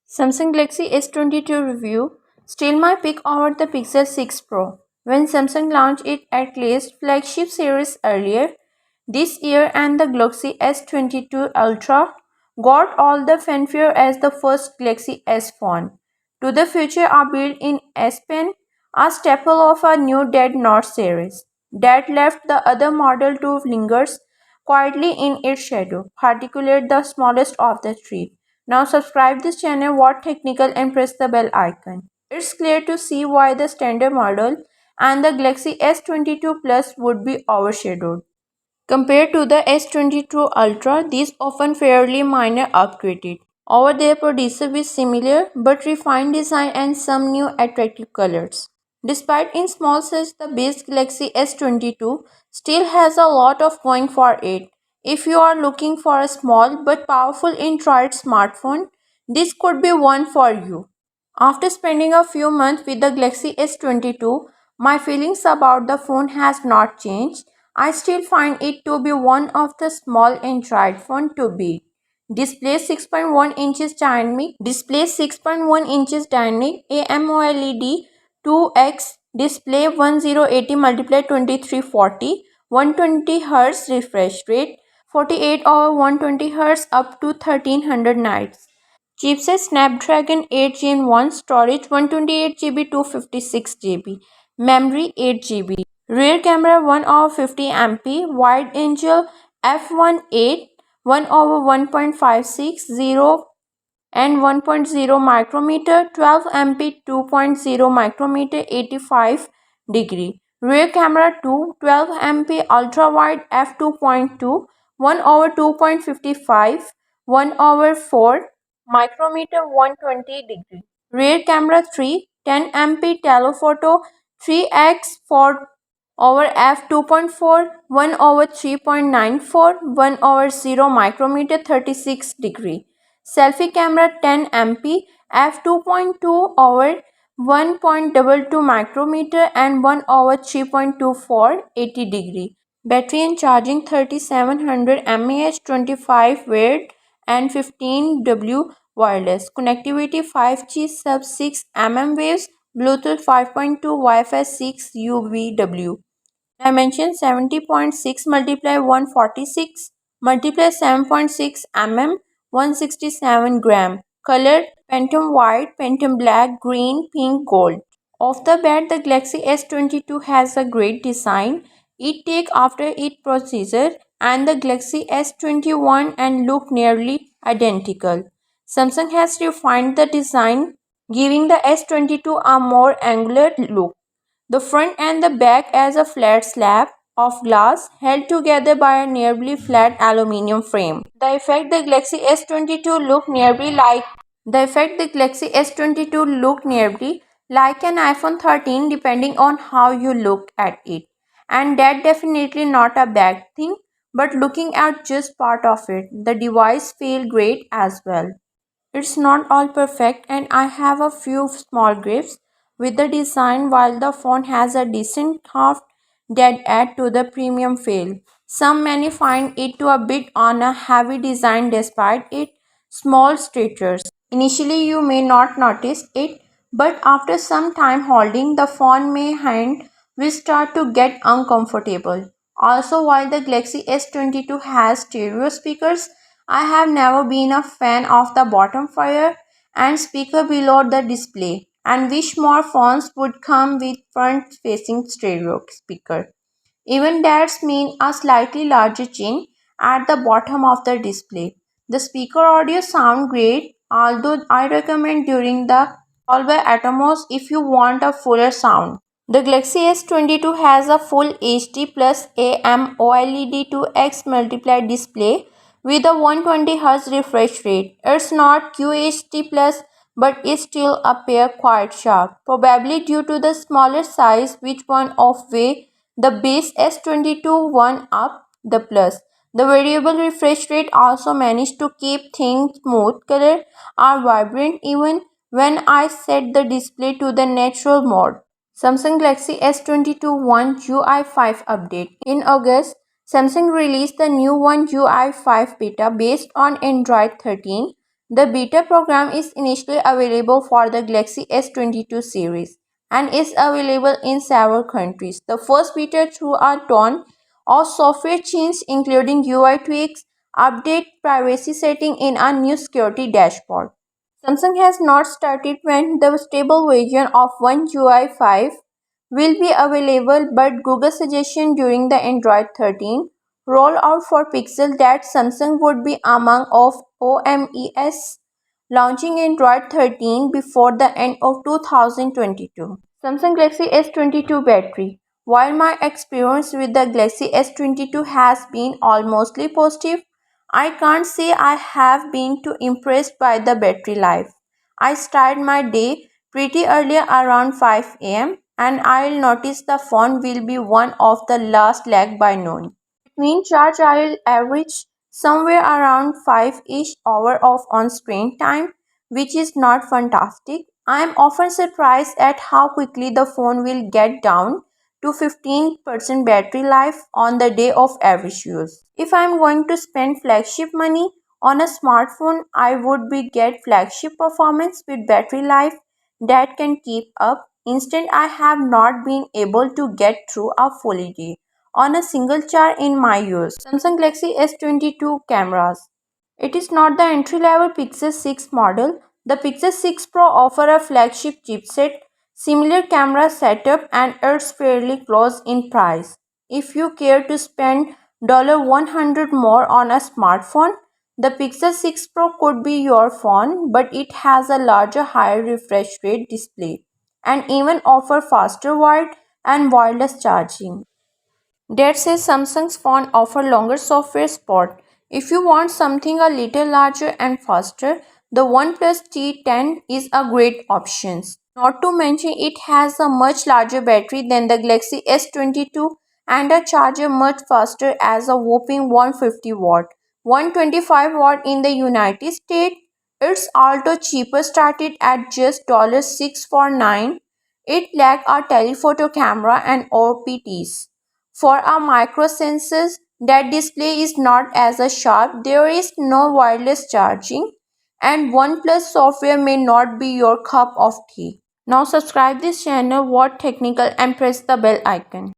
Samsung Galaxy S22 review. Still my pick over the Pixel 6 Pro. When Samsung launched it at least flagship series earlier this year and the Galaxy S22 Ultra got all the fanfare as the first Galaxy S phone. To the future are built in S Pen, a staple of a new Dead Note series that left the other model to lingers quietly in its shadow, particularly the smallest of the three. Now subscribe this channel, watch technical and press the bell icon. It's clear to see why the standard model and the Galaxy S22 Plus would be overshadowed. Compared to the S22 Ultra, these often fairly minor upgraded over their predecessor with similar but refined design and some new attractive colors. Despite in small size, the base Galaxy S22 still has a lot of going for it. If you are looking for a small but powerful Android smartphone, this could be one for you. After spending a few months with the Galaxy S22, my feelings about the phone has not changed. I still find it to be one of the small Android phone to beat. Display 6.1 inches AMOLED 2x display 1080 multiply 2340 120 Hz refresh rate 48 over 120 Hz up to 1300 nits. Chipset Snapdragon 8 Gen 1, storage 128 GB 256 GB, memory 8 GB. Rear camera 1 over 50 MP, wide angle f1.8, 1 over 1.56, 0 and 1.0 micrometer, 12 MP 2.0 micrometer, 85 degree. Rear camera 2, 12 MP ultra wide f2.2, 1 over 2.55, 1 over 4 micrometer, 120 degree. Rear camera 3, 10 MP telephoto 3x 4 over f2.4, 1 over 3.94, 1 over 0 micrometer, 36 degree. Selfie camera 10 MP f2.2 over 1.22 micrometer and 1 over 3.24 80 degree. Battery and charging 3700 mAh 25 wired and 15W wireless. Connectivity 5G sub 6 waves, Bluetooth 5.2, Wi-Fi 6 UWW. Dimension 70.6 multiply 146 multiply 7.6 167 gram. Color Phantom white, Phantom black, green, pink, gold. Off the bat, the Galaxy S22 has a great design. It take after its processor and the Galaxy S21 and look nearly identical. Samsung has refined the design, giving the S22 a more angular look. The front and the back as a flat slab of glass held together by a nearly flat aluminium frame. The effect the Galaxy S22 looked nearly like an iPhone 13 depending on how you look at it. And that definitely not a bad thing, but looking at just part of it, the device feel great as well. It's not all perfect and I have a few small gripes with the design while the phone has a decent heft that add to the premium feel. Some many find it to a bit on a heavy design despite its small stature. Initially you may not notice it, but after some time holding the phone may hand will start to get uncomfortable. Also, while the Galaxy S22 has stereo speakers, I have never been a fan of the bottom fire and speaker below the display and wish more phones would come with front-facing stereo speaker. Even that's mean a slightly larger chin at the bottom of the display. The speaker audio sound great, although I recommend during the Dolby Atmos if you want a fuller sound. The Galaxy S22 has a full HD plus AMOLED 2x multiply display with a 120 Hz refresh rate. It's not QHD plus but is still appear quite sharp, probably due to the smaller size which one of way the base S22 one up the plus. The variable refresh rate also managed to keep things smooth. Color are vibrant even when I set the display to the natural mode. Samsung Galaxy S22 One UI 5 update. In August, Samsung released the new One UI 5 beta based on Android 13. The beta program is initially available for the Galaxy S22 series and is available in several countries. The first beta threw a ton of software changes including UI tweaks, update privacy setting in a new security dashboard. Samsung has not started when the stable version of One UI 5 will be available, but Google's suggestion during the Android 13 rollout for Pixel that Samsung would be among of OMES launching Android 13 before the end of 2022. Samsung Galaxy S22 battery. While my experience with the Galaxy S22 has been almost positive, I can't say I have been too impressed by the battery life. I start my day pretty early around 5 a.m. and I'll notice the phone will be one of the last lag by noon. Between charge I'll average somewhere around 5-ish hour of on-screen time, which is not fantastic. I am often surprised at how quickly the phone will get down to 15% battery life on the day of average use. If I am going to spend flagship money on a smartphone, I would be get flagship performance with battery life that can keep up. Instead, I have not been able to get through a full day on a single charge in my use. Samsung Galaxy S22 cameras. It is not the entry-level Pixel 6 model. The Pixel 6 Pro offers a flagship chipset, similar camera setup and it's fairly close in price. If you care to spend $100 more on a smartphone, the Pixel 6 Pro could be your phone, but it has a larger higher refresh rate display and even offer faster wired and wireless charging. That says Samsung's phone offer longer software support. If you want something a little larger and faster, the OnePlus T10 is a great option. Not to mention it has a much larger battery than the Galaxy S22 and a charger much faster as a whopping 150 watt, 125 watt in the United States. It's also cheaper, started at just $649. It lacks a telephoto camera and OPTs. For a micro sensors, that display is not as a sharp, there is no wireless charging, and OnePlus software may not be your cup of tea. Now subscribe this channel, What Technical, and press the bell icon.